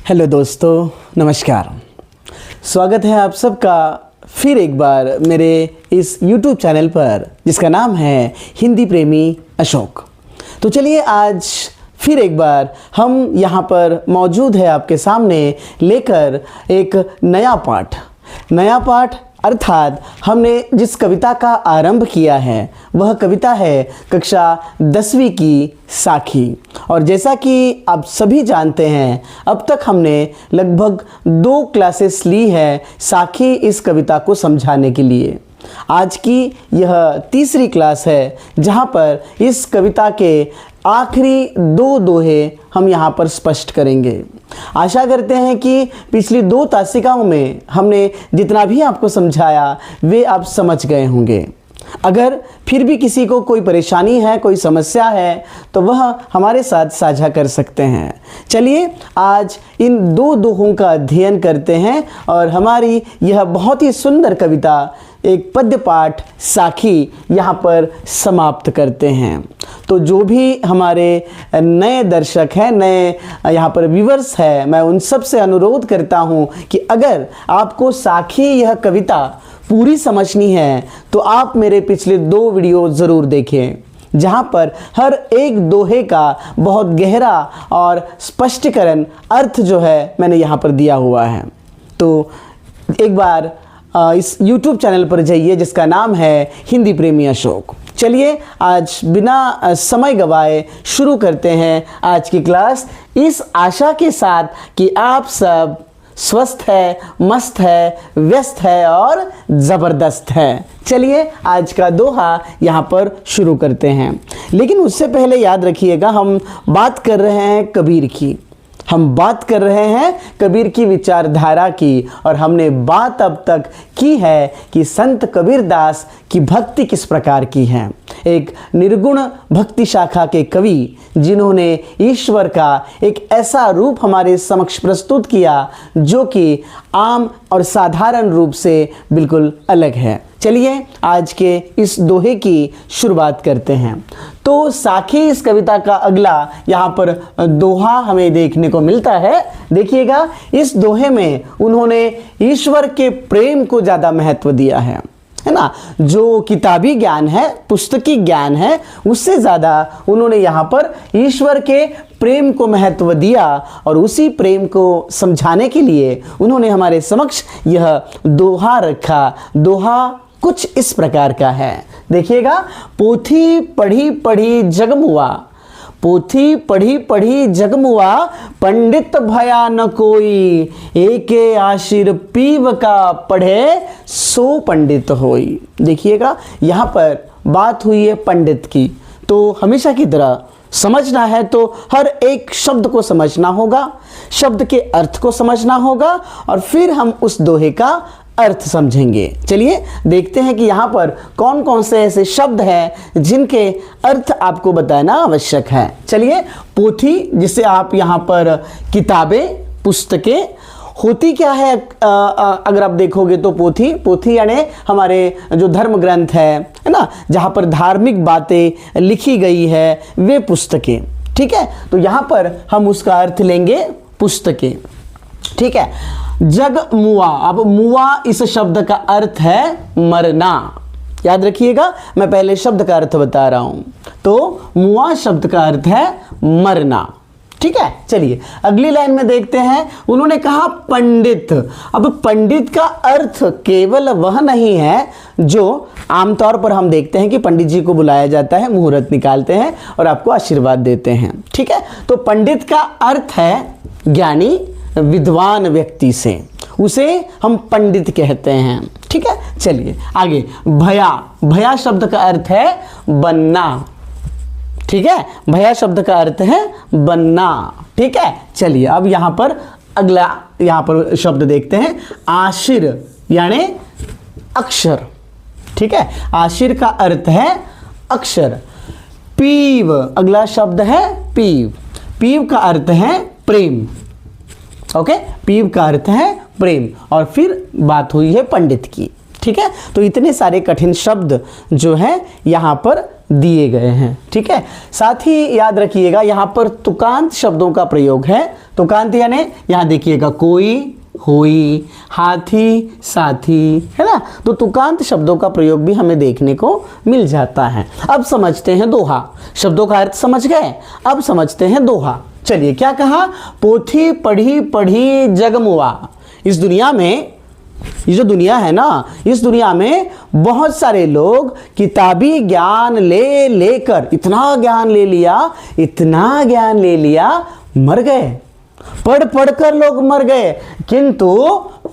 Hello दोस्तों, नमस्कार। स्वागत है आप सबका फिर एक बार मेरे इस YouTube चैनल पर जिसका नाम है हिंदी प्रेमी अशोक। तो चलिए आज फिर एक बार हम यहाँ पर मौजूद है आपके सामने लेकर एक नया पाठ अर्थात हमने जिस कविता का आरंभ किया है वह कविता है कक्षा 10वीं की साखी। और जैसा कि आप सभी जानते हैं अब तक हमने लगभग 2 क्लासेस ली है साखी इस कविता को समझाने के लिए। आज की यह तीसरी क्लास है जहाँ पर इस कविता के आखिरी 2 दोहे हम यहाँ पर स्पष्ट करेंगे। आशा करते हैं कि पिछली 2 तासिकाओं में हमने जितना भी आपको समझाया वे आप समझ गए होंगे। अगर फिर भी किसी को कोई परेशानी है, कोई समस्या है तो वह हमारे साथ साझा कर सकते हैं। चलिए आज इन 2 दोहों का अध्ययन करते हैं और हमारी यह बहुत ही सुंदर कविता एक पद्य पाठ साखी यहाँ पर समाप्त करते हैं। तो जो भी हमारे नए दर्शक हैं, नए यहाँ पर व्यूअर्स हैं, मैं उन सब से अनुरोध करता हूँ कि अगर आपको साखी यह कविता पूरी समझनी है तो आप मेरे पिछले 2 वीडियो ज़रूर देखें जहाँ पर हर एक दोहे का बहुत गहरा और स्पष्टीकरण अर्थ जो है मैंने यहाँ पर दिया हुआ है। तो एक बार इस YouTube चैनल पर जाइए जिसका नाम है हिंदी प्रेमी अशोक। चलिए आज बिना समय गवाए शुरू करते हैं आज की क्लास, इस आशा के साथ कि आप सब स्वस्थ है, मस्त है, व्यस्त है और ज़बरदस्त है। चलिए आज का दोहा यहाँ पर शुरू करते हैं। लेकिन उससे पहले याद रखिएगा हम बात कर रहे हैं कबीर की, हम बात कर रहे हैं कबीर की विचारधारा की। और हमने बात अब तक की है कि संत कबीरदास की भक्ति किस प्रकार की है। एक निर्गुण भक्ति शाखा के कवि जिन्होंने ईश्वर का एक ऐसा रूप हमारे समक्ष प्रस्तुत किया जो कि आम और साधारण रूप से बिल्कुल अलग है। चलिए आज के इस दोहे की शुरुआत करते हैं। तो साखी इस कविता का अगला यहाँ पर दोहा हमें देखने को मिलता है। देखिएगा इस दोहे में उन्होंने ईश्वर के प्रेम को ज़्यादा महत्व दिया है ना। जो किताबी ज्ञान है, पुस्तकी ज्ञान है, उससे ज़्यादा उन्होंने यहाँ पर ईश्वर के प्रेम को महत्व दिया। और उसी प्रेम को समझाने के लिए उन्होंने हमारे समक्ष यह दोहा रखा। दोहा कुछ इस प्रकार का है, देखिएगा। पोथी पढ़ी पढ़ी जगमुआ, पोथी पढ़ी पढ़ी जगमुआ, पंडित भया न कोई, एके आशिर पीव का पढ़े सो पंडित होई। देखिएगा यहाँ पर बात हुई है पंडित की। तो हमेशा की तरह समझना है तो हर एक शब्द को समझना होगा, शब्द के अर्थ को समझना होगा और फिर हम उस दोहे का अर्थ समझेंगे। चलिए देखते हैं कि यहाँ पर कौन कौन से ऐसे शब्द हैं जिनके अर्थ आपको बताना आवश्यक है। चलिए पोथी, जिसे आप यहाँ पर किताबें, पुस्तकें होती क्या है, अगर आप देखोगे तो पोथी यानी हमारे जो धर्म ग्रंथ है ना, जहाँ पर धार्मिक बातें लिखी गई है वे पुस्तकें। ठीक है, तो यहाँ पर हम उसका अर्थ लेंगे पुस्तकें। ठीक है, जग मुआ। अब मुआ इस शब्द का अर्थ है मरना। याद रखिएगा, मैं पहले शब्द का अर्थ बता रहा हूं। तो मुआ शब्द का अर्थ है मरना। ठीक है, चलिए अगली लाइन में देखते हैं। उन्होंने कहा पंडित। अब पंडित का अर्थ केवल वह नहीं है जो आमतौर पर हम देखते हैं कि पंडित जी को बुलाया जाता है, मुहूर्त निकालते हैं और आपको आशीर्वाद देते हैं। ठीक है, तो पंडित का अर्थ है ज्ञानी, विद्वान व्यक्ति से, उसे हम पंडित कहते हैं। ठीक है, चलिए आगे। भया, भया शब्द का अर्थ है बनना। ठीक है, भया शब्द का अर्थ है बनना। ठीक है, चलिए अब यहाँ पर अगला यहाँ पर शब्द देखते हैं, आशिर यानी अक्षर। ठीक है, आशिर का अर्थ है अक्षर। पीव, अगला शब्द है पीव। पीव का अर्थ है प्रेम। ओके, पीव का अर्थ है प्रेम। और फिर बात हुई है पंडित की। ठीक है, तो इतने सारे कठिन शब्द जो हैं यहाँ पर दिए गए हैं। ठीक है, साथ ही याद रखिएगा यहाँ पर तुकांत शब्दों का प्रयोग है। तुकांत यानी यहाँ देखिएगा कोई, हुई, हाथी, साथी, है ना। तो तुकांत शब्दों का प्रयोग भी हमें देखने को मिल जाता है। अब समझते हैं दोहा। शब्दों का अर्थ समझ गए, अब समझते हैं दोहा। चलिए, क्या कहा? पोथी पढ़ी पढ़ी जगमुआ। इस दुनिया में, ये जो दुनिया है ना, इस दुनिया में बहुत सारे लोग किताबी ज्ञान ले लेकर इतना ज्ञान ले लिया, इतना ज्ञान ले लिया, मर गए। पढ़ पढ़कर लोग मर गए, किंतु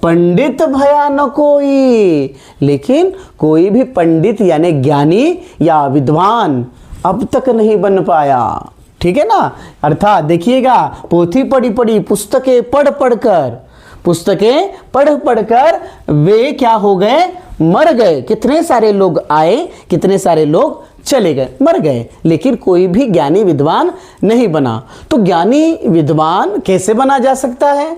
पंडित भया न कोई। लेकिन कोई भी पंडित यानी ज्ञानी या विद्वान अब तक नहीं बन पाया। ठीक है ना। अर्थात देखिएगा, पोथी पढ़ी पढ़ी, पुस्तकें पढ़ पढ़कर, पुस्तकें पढ़ पढ़कर वे क्या हो गए? मर गए। कितने सारे लोग आए, कितने सारे लोग चले गए, मर गए, लेकिन कोई भी ज्ञानी विद्वान नहीं बना। तो ज्ञानी विद्वान कैसे बना जा सकता है?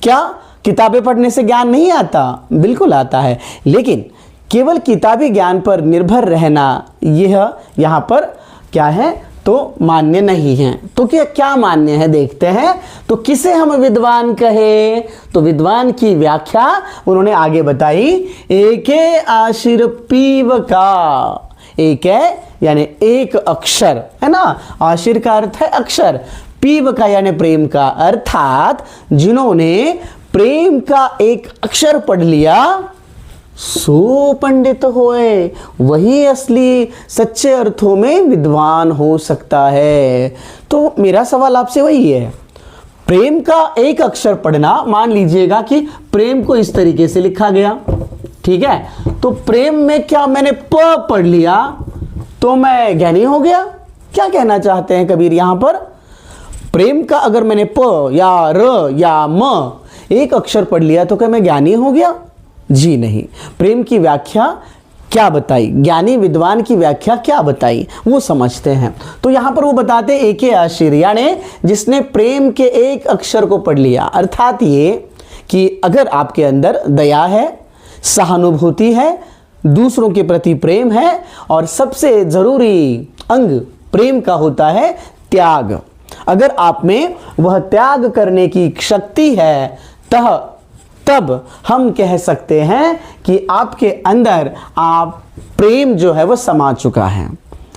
क्या किताबें पढ़ने से ज्ञान नहीं आता? बिल्कुल आता है, लेकिन केवल किताबी ज्ञान पर निर्भर रहना यह यहाँ पर क्या है तो मान्य नहीं है। तो क्या मान्य है देखते हैं। तो किसे हम विद्वान कहे? तो विद्वान की व्याख्या उन्होंने आगे बताई। एके आशिर पीव का, एक है यानी एक अक्षर, है ना। आशिर का अर्थ है अक्षर, पीव का यानी प्रेम का। अर्थात जिन्होंने प्रेम का एक अक्षर पढ़ लिया सो पंडित होए, वही असली सच्चे अर्थों में विद्वान हो सकता है। तो मेरा सवाल आपसे वही है, प्रेम का एक अक्षर पढ़ना, मान लीजिएगा कि प्रेम को इस तरीके से लिखा गया, ठीक है। तो प्रेम में क्या मैंने प पढ़ लिया तो मैं ज्ञानी हो गया? क्या कहना चाहते हैं कबीर यहां पर? प्रेम का अगर मैंने प या र या म एक अक्षर पढ़ लिया तो क्या मैं ज्ञानी हो गया? जी नहीं। प्रेम की व्याख्या क्या बताई, ज्ञानी विद्वान की व्याख्या क्या बताई, वो समझते हैं। तो यहां पर वो बताते एके आशिर यानी जिसने प्रेम के एक अक्षर को पढ़ लिया। अर्थात ये कि अगर आपके अंदर दया है, सहानुभूति है, दूसरों के प्रति प्रेम है, और सबसे जरूरी अंग प्रेम का होता है त्याग। अगर आप में वह त्याग करने की शक्ति है तब हम कह सकते हैं कि आपके अंदर आप प्रेम जो है वह समा चुका है।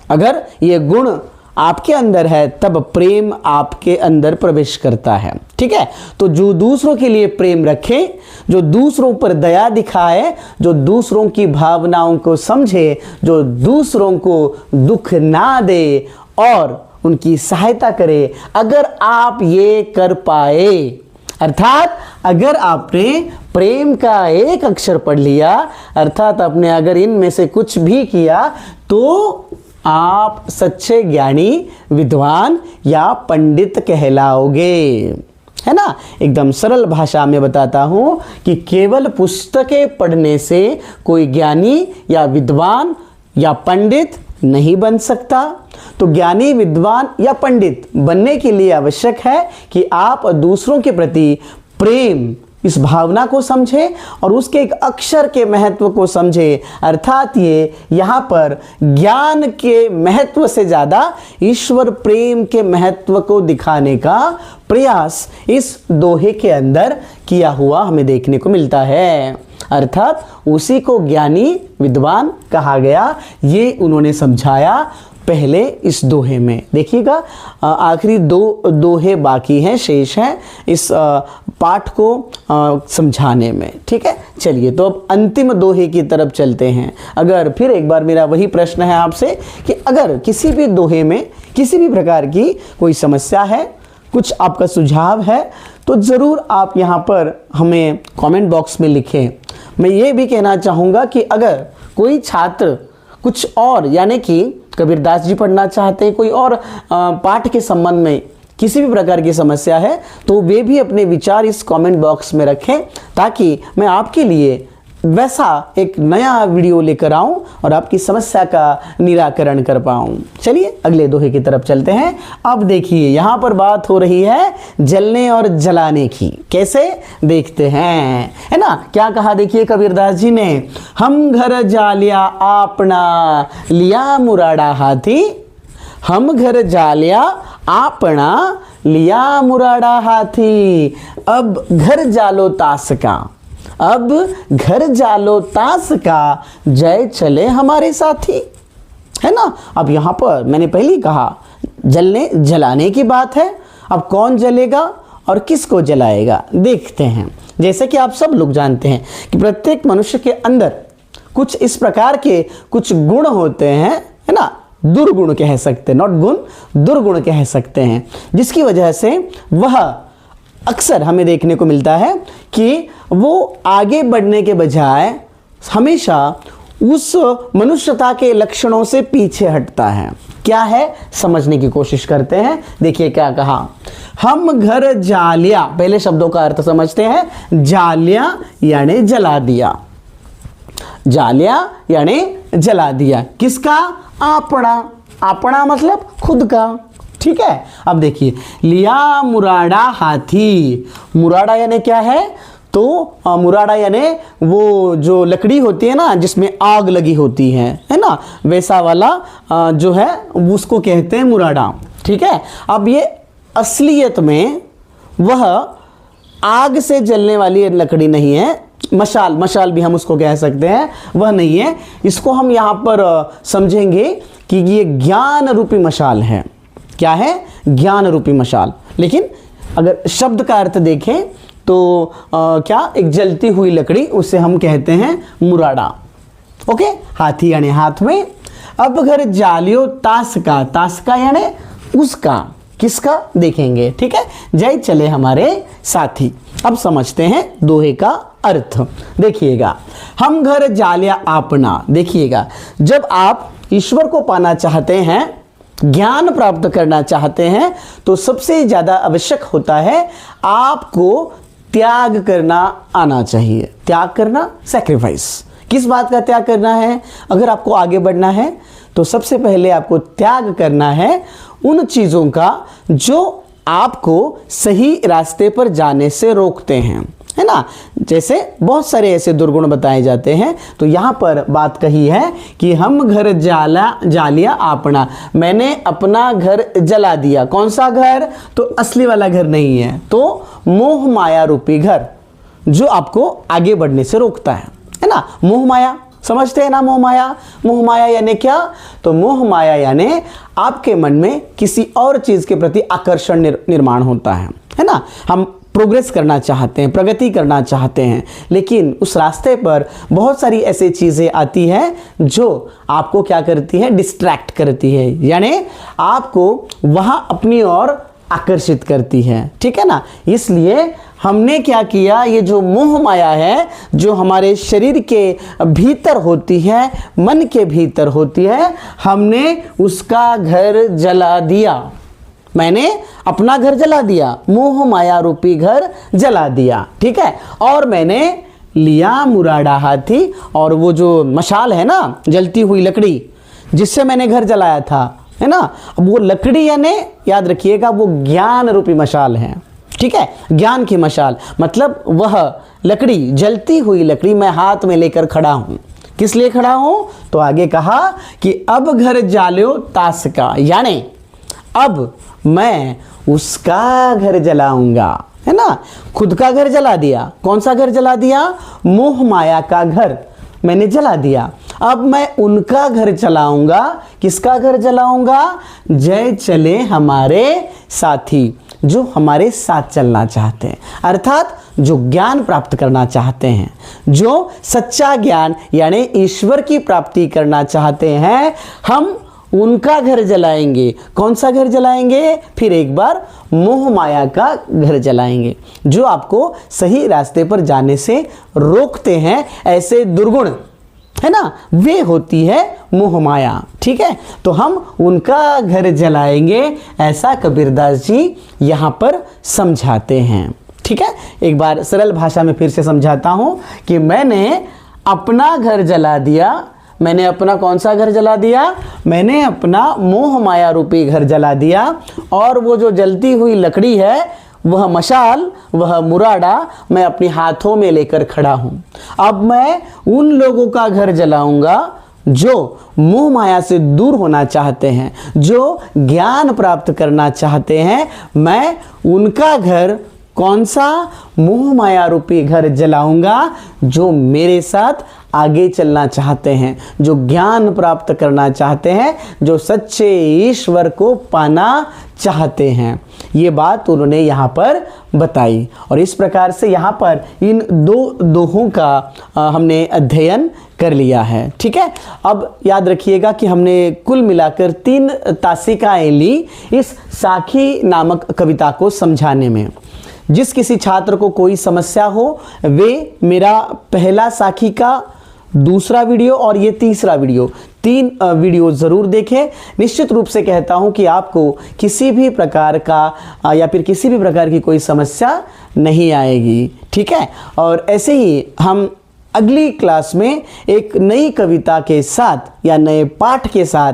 अगर ये गुण आपके अंदर है तब प्रेम आपके अंदर प्रवेश करता है। ठीक है। तो जो दूसरों के लिए प्रेम रखे, जो दूसरों पर दया दिखाए, जो दूसरों की भावनाओं को समझे, जो दूसरों को दुख ना दे और उनकी सहायता करे, अगर आप ये कर पाए, अर्थात अगर आपने प्रेम का एक अक्षर पढ़ लिया, अर्थात आपने अगर इनमें से कुछ भी किया, तो आप सच्चे ज्ञानी विद्वान या पंडित कहलाओगे, है ना। एकदम सरल भाषा में बताता हूं कि केवल पुस्तकें पढ़ने से कोई ज्ञानी या विद्वान या पंडित नहीं बन सकता। तो ज्ञानी विद्वान या पंडित बनने के लिए आवश्यक है कि आप दूसरों के प्रति प्रेम, इस भावना को समझे और उसके एक अक्षर के महत्व को समझे। अर्थात ये यहाँ पर ज्ञान के महत्व से ज़्यादा ईश्वर प्रेम के महत्व को दिखाने का प्रयास इस दोहे के अंदर किया हुआ हमें देखने को मिलता है। अर्थात उसी को ज्ञानी विद्वान कहा गया, ये उन्होंने समझाया पहले इस दोहे में। देखिएगा आखिरी दो दोहे बाकी हैं, शेष हैं इस पाठ को समझाने में। ठीक है, चलिए तो अब अंतिम दोहे की तरफ चलते हैं। अगर फिर एक बार मेरा वही प्रश्न है आपसे कि अगर किसी भी दोहे में किसी भी प्रकार की कोई समस्या है, कुछ आपका सुझाव है, तो ज़रूर आप यहाँ पर हमें कमेंट बॉक्स में लिखें। मैं ये भी कहना चाहूँगा कि अगर कोई छात्र कुछ और यानी कि कबीरदास जी पढ़ना चाहते हैं, कोई और पाठ के संबंध में किसी भी प्रकार की समस्या है, तो वे भी अपने विचार इस कमेंट बॉक्स में रखें, ताकि मैं आपके लिए वैसा एक नया वीडियो लेकर आऊं और आपकी समस्या का निराकरण कर पाऊं। चलिए अगले दोहे की तरफ चलते हैं। अब देखिए यहाँ पर बात हो रही है जलने और जलाने की। कैसे देखते हैं, है ना। क्या कहा देखिए कबीरदास जी ने, हम घर जालिया आपना लिया मुराड़ा हाथी, हम घर जालिया आपना लिया मुराड़ा हाथी, अब घर जालो तास का, अब घर जालो तास का, जय चले हमारे साथी, है ना। अब यहां पर मैंने पहले ही कहा जलने जलाने की बात है। अब कौन जलेगा और किसको जलाएगा देखते हैं। जैसे कि आप सब लोग जानते हैं कि प्रत्येक मनुष्य के अंदर कुछ इस प्रकार के कुछ गुण होते हैं, है ना। दुर्गुण कह सकते हैं, नॉट गुण, दुर्गुण कह सकते हैं, जिसकी वजह से वह अक्सर हमें देखने को मिलता है कि वो आगे बढ़ने के बजाय हमेशा उस मनुष्यता के लक्षणों से पीछे हटता है। क्या है समझने की कोशिश करते हैं। देखिए क्या कहा, हम घर जालिया, पहले शब्दों का अर्थ समझते हैं। जालिया यानी जला दिया, जालिया यानी जला दिया, किसका, अपना, अपना मतलब खुद का, ठीक है। अब देखिए लिया मुराड़ा हाथी, मुराड़ा यानी क्या है, तो मुराड़ा यानी वो जो लकड़ी होती है ना जिसमें आग लगी होती है ना, वैसा वाला जो है उसको कहते हैं मुराड़ा, ठीक है। अब ये असलियत में वह आग से जलने वाली लकड़ी नहीं है, मशाल, मशाल भी हम उसको कह सकते हैं, वह नहीं है। इसको हम यहाँ पर समझेंगे कि ये ज्ञान रूपी मशाल है। क्या है, ज्ञान रूपी मशाल। लेकिन अगर शब्द का अर्थ देखें तो क्या, एक जलती हुई लकड़ी, उसे हम कहते हैं मुराड़ा। ओके, हाथी यानी हाथ में। अब घर जालियो तास का, तास का यानी उसका, किसका देखेंगे, ठीक है। जय चले हमारे साथी। अब समझते हैं दोहे का अर्थ। देखिएगा, हम घर जालिया आपना, देखिएगा जब आप ईश्वर को पाना चाहते हैं, ज्ञान प्राप्त करना चाहते हैं, तो सबसे ज्यादा आवश्यक होता है आपको त्याग करना आना चाहिए। त्याग करना, सैक्रिफाइस। किस बात का त्याग करना है, अगर आपको आगे बढ़ना है तो सबसे पहले आपको त्याग करना है उन चीजों का जो आपको सही रास्ते पर जाने से रोकते हैं, है ना। जैसे बहुत सारे ऐसे दुर्गुण बताए जाते हैं, तो यहां पर बात कही है कि हम घर जालिया अपना, मैंने अपना घर जला दिया। कौन सा घर, तो असली वाला घर नहीं है, तो मोह माया रूपी घर जो आपको आगे बढ़ने से रोकता है ना। मोह माया समझते हैं ना, मोह माया। मोह माया यानी क्या, तो मोह माया यानी आपके मन में किसी और चीज के प्रति आकर्षण निर्माण होता है ना। हम प्रोग्रेस करना चाहते हैं, प्रगति करना चाहते हैं, लेकिन उस रास्ते पर बहुत सारी ऐसी चीजें आती हैं जो आपको क्या करती है, डिस्ट्रैक्ट करती है, यानी आपको वहां अपनी ओर आकर्षित करती है, ठीक है ना। इसलिए हमने क्या किया, ये जो मोह माया है जो हमारे शरीर के भीतर होती है, मन के भीतर होती है, हमने उसका घर जला दिया। मैंने अपना घर जला दिया, मोह माया रूपी घर जला दिया, ठीक है। और मैंने लिया मुराड़ा हाथी, और वो जो मशाल है ना, जलती हुई लकड़ी जिससे मैंने घर जलाया था, है ना, वो लकड़ी यानी याद रखिएगा वो ज्ञान रूपी मशाल है, ठीक है। ज्ञान की मशाल मतलब वह लकड़ी, जलती हुई लकड़ी मैं हाथ में लेकर खड़ा हूं। किस लिए खड़ा हूं, तो आगे कहा कि अब घर जालियो तास का, यानी अब मैं उसका घर जलाऊंगा, है ना। खुद का घर जला दिया, कौन सा घर जला दिया, मोह माया का घर मैंने जला दिया। अब मैं उनका घर जलाऊंगा। किसका घर जलाऊंगा, जय चले हमारे साथी, जो हमारे साथ चलना चाहते हैं, अर्थात जो ज्ञान प्राप्त करना चाहते हैं, जो सच्चा ज्ञान यानी ईश्वर की प्राप्ति करना चाहते हैं, हम उनका घर जलाएंगे। कौन सा घर जलाएंगे, फिर एक बार मोह माया का घर जलाएंगे, जो आपको सही रास्ते पर जाने से रोकते हैं। ऐसे दुर्गुण, है ना, वे होती है मोह माया, ठीक है। तो हम उनका घर जलाएंगे, ऐसा कबीरदास जी यहां पर समझाते हैं, ठीक है। एक बार सरल भाषा में फिर से समझाता हूं कि मैंने अपना घर जला दिया। मैंने अपना कौन सा घर जला दिया? मैंने अपना मोह माया रूपी घर जला दिया। और वो जो जलती हुई लकड़ी है, वह मशाल, वह मुरादा मैं अपने हाथों में लेकर खड़ा हूं। अब मैं उन लोगों का घर जलाऊंगा जो मोह माया से दूर होना चाहते हैं, जो ज्ञान प्राप्त करना चाहते हैं। मैं उनका घर, कौन सा? मोह माया रूपी घर जलाऊंगा जो मेरे साथ आगे चलना चाहते हैं, जो ज्ञान प्राप्त करना चाहते हैं, जो सच्चे ईश्वर को पाना चाहते हैं। ये बात उन्होंने यहाँ पर बताई। और इस प्रकार से यहाँ पर इन दो दोहों का हमने अध्ययन कर लिया है। ठीक है, अब याद रखिएगा कि हमने कुल मिलाकर 3 तासिकाएं ली इस साखी नामक कविता को समझाने में। जिस किसी छात्र को कोई समस्या हो, वे मेरा पहला साखी का दूसरा वीडियो और ये तीसरा वीडियो, 3 वीडियो ज़रूर देखें। निश्चित रूप से कहता हूं कि आपको किसी भी प्रकार का या फिर किसी भी प्रकार की कोई समस्या नहीं आएगी। ठीक है, और ऐसे ही हम अगली क्लास में एक नई कविता के साथ या नए पाठ के साथ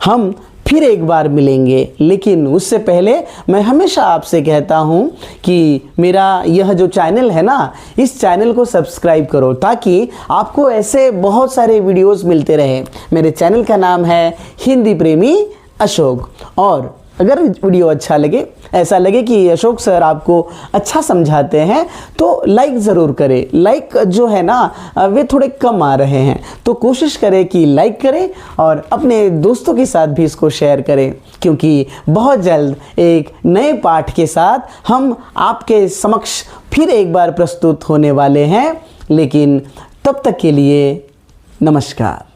हम फिर एक बार मिलेंगे। लेकिन उससे पहले मैं हमेशा आपसे कहता हूं कि मेरा यह जो चैनल है ना, इस चैनल को सब्सक्राइब करो ताकि आपको ऐसे बहुत सारे वीडियोस मिलते रहे। मेरे चैनल का नाम है हिंदी प्रेमी अशोक। और अगर वीडियो अच्छा लगे, ऐसा लगे कि अशोक सर आपको अच्छा समझाते हैं, तो लाइक ज़रूर करें। लाइक जो है ना, वे थोड़े कम आ रहे हैं, तो कोशिश करें कि लाइक करें और अपने दोस्तों के साथ भी इसको शेयर करें, क्योंकि बहुत जल्द एक नए पाठ के साथ हम आपके समक्ष फिर एक बार प्रस्तुत होने वाले हैं। लेकिन तब तक के लिए नमस्कार।